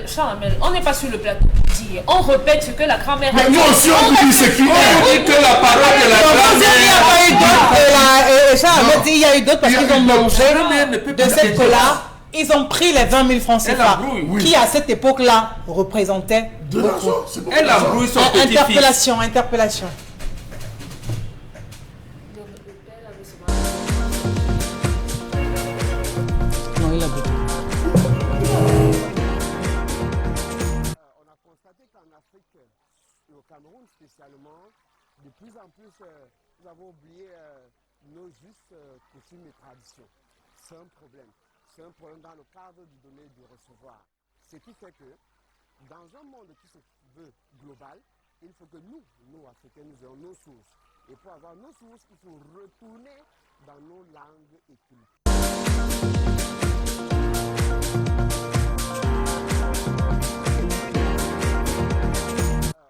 Charles Amel, on n'est pas sur le plateau pour dire. On répète ce que la grand-mère a dit. Mais nous aussi, on dit ce qui est. On dit que la parole de la grand-mère. Charles Amel dit il y a eu d'autres parce qu'ils ont mangé de cette cola. Ils ont pris les 20 000 francs CFA qui à cette époque-là représentaient de l'argent. Elle embrouille son petit-fils. Interpellation. Non, il a beaucoup. On a constaté qu'en Afrique, et au Cameroun spécialement, de plus en plus, nous avons oublié nos justes coutumes et traditions. C'est un problème. C'est un problème dans le cadre du donner et du recevoir. Ce qui fait que, dans un monde qui se veut global, il faut que nous, Africains, nous ayons nos sources. Et pour avoir nos sources, il faut retourner dans nos langues et cultures.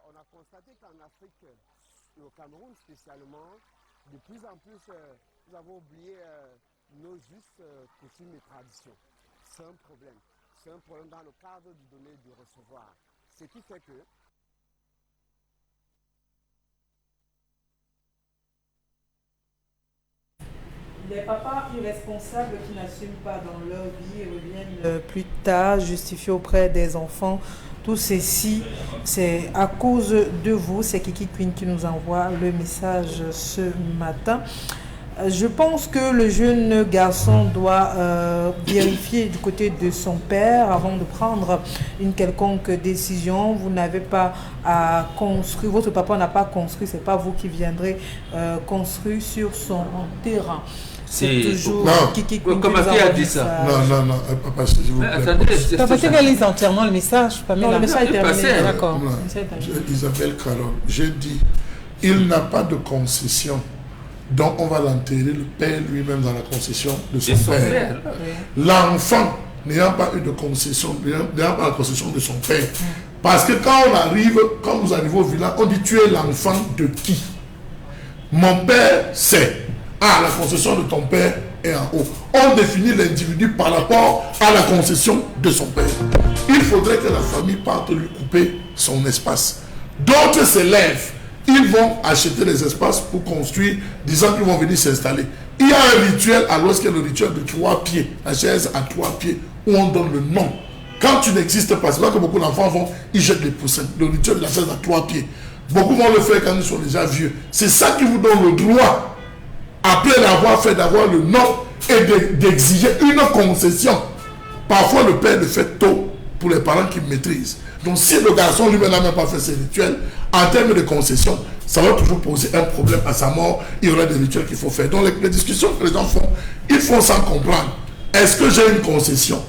On a constaté qu'en Afrique, et au Cameroun spécialement, de plus en plus, nous avons oublié nos justes coutumes et traditions. C'est un problème. C'est un problème dans le cadre du donner et du recevoir. Ce qui fait que les papas irresponsables qui n'assument pas dans leur vie et reviennent plus tard justifier auprès des enfants. Tout ceci, c'est à cause de vous. C'est Kiki Queen qui nous envoie le message ce matin. Je pense que le jeune garçon doit vérifier du côté de son père avant de prendre une quelconque décision. Vous n'avez pas à construire, votre papa n'a pas construit, c'est pas vous qui viendrez construire sur son terrain. C'est toujours Kiki Queen. Comment qui a dit ça? Non, papa, s'il vous plaît. Papa, tu qu'elle lise entièrement le message. Non, le message est terminé. D'accord. Isabelle Caron, j'ai dit, il n'a pas de concession. Donc on va l'enterrer, le père lui-même dans la concession de son père. L'enfant n'ayant pas eu de concession, n'ayant pas la concession de son père. Parce que quand nous arrivons au village, on dit tu es l'enfant de qui? Mon père c'est. Ah, la concession de ton père est en haut. On définit l'individu par rapport à la concession de son père. Il faudrait que la famille parte lui couper son espace. D'autres s'élèvent. Ils vont acheter les espaces pour construire, disant qu'ils vont venir s'installer. Il y a un rituel à l'ouest qui est le rituel de 3 pieds, la chaise à 3 pieds, où on donne le nom. Quand tu n'existes pas, c'est là que beaucoup d'enfants vont, ils jettent les poussins. Le rituel de la chaise à 3 pieds. Beaucoup vont le faire quand ils sont déjà vieux. C'est ça qui vous donne le droit, après l'avoir fait, d'avoir le nom et d'exiger une concession. Parfois, le père le fait tôt pour les parents qui maîtrisent. Donc si le garçon lui-même n'a même pas fait ses rituels, en termes de concession, ça va toujours poser un problème à sa mort. Il y aura des rituels qu'il faut faire. Donc les discussions que les gens font, ils font sans comprendre. Est-ce que j'ai une concession?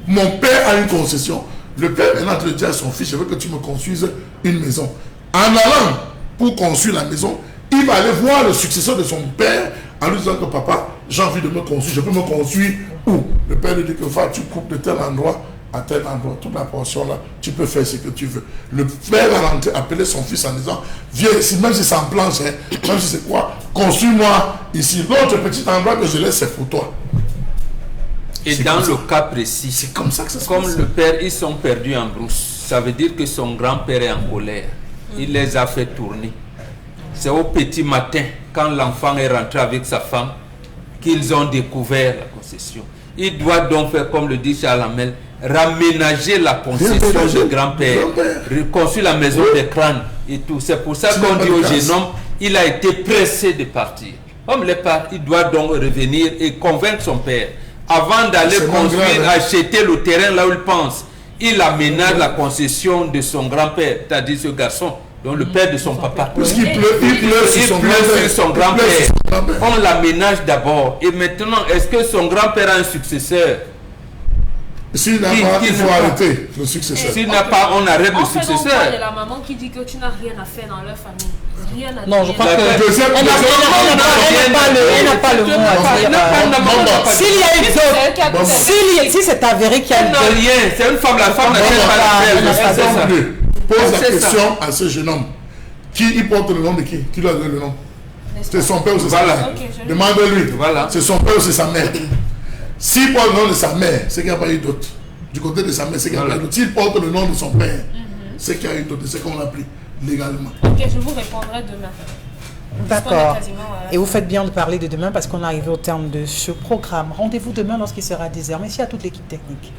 Mon père a une concession. Le père maintenant te dit à son fils, je veux que tu me construises une maison. En allant pour construire la maison, il va aller voir le successeur de son père en lui disant que papa, j'ai envie de me construire, je peux me construire où? Le père lui dit que va, tu coupes de tel endroit à tel endroit, toute la portion là, tu peux faire ce que tu veux. Le père a appelé son fils en disant, viens ici, même si c'est en planche, même si c'est quoi, construis-moi ici. L'autre petit endroit que je laisse, c'est pour toi. Et dans le cas précis, c'est comme ça que ça se comme passe. le père, ils sont perdus en brousse. Ça veut dire que son grand-père est en colère. Il les a fait tourner. C'est au petit matin, quand l'enfant est rentré avec sa femme, qu'ils ont découvert la concession. Il doit donc faire, comme le dit Charles Amel, raménager la concession du grand-père, reconstruire la maison des crânes et tout. C'est pour ça qu'on dit au jeune homme, il a été pressé de partir. Comme les parents, il doit donc revenir et convaincre son père. Avant d'aller construire, acheter le terrain là où il pense, il aménage la concession de son grand-père, c'est-à-dire ce garçon, donc le père de son papa. Parce qu'il pleut sur son grand-père. On l'aménage d'abord. Et maintenant, est-ce que son grand-père a un successeur? S'il n'a pas, il faut arrêter le successeur. S'il n'a pas, on arrête le successeur. On parle de la maman qui dit que tu n'as rien à faire dans leur famille. Rien à Non, je crois que elle n'a pas le mot. S'il y a une d'autres, si c'est avéré qu'il y a une d'autres, rien. C'est une femme, la femme n'a pas le faire. Pose la question à ce jeune homme. Il porte le nom de qui? Qui lui a donné le nom? C'est son père ou c'est sa mère? Demande-lui. C'est son père ou c'est sa mère? S'il porte le nom de sa mère, c'est qu'il n'y a pas eu d'autre. du côté de sa mère, c'est qu'il y a une dot. S'il porte le nom de son père, c'est qu'il y a une dot, c'est qu'on l'a pris légalement. Ok, je vous répondrai demain. D'accord. Et vous faites bien de parler de demain parce qu'on est arrivé au terme de ce programme. Rendez-vous demain lorsqu'il sera 10h. Merci à toute l'équipe technique.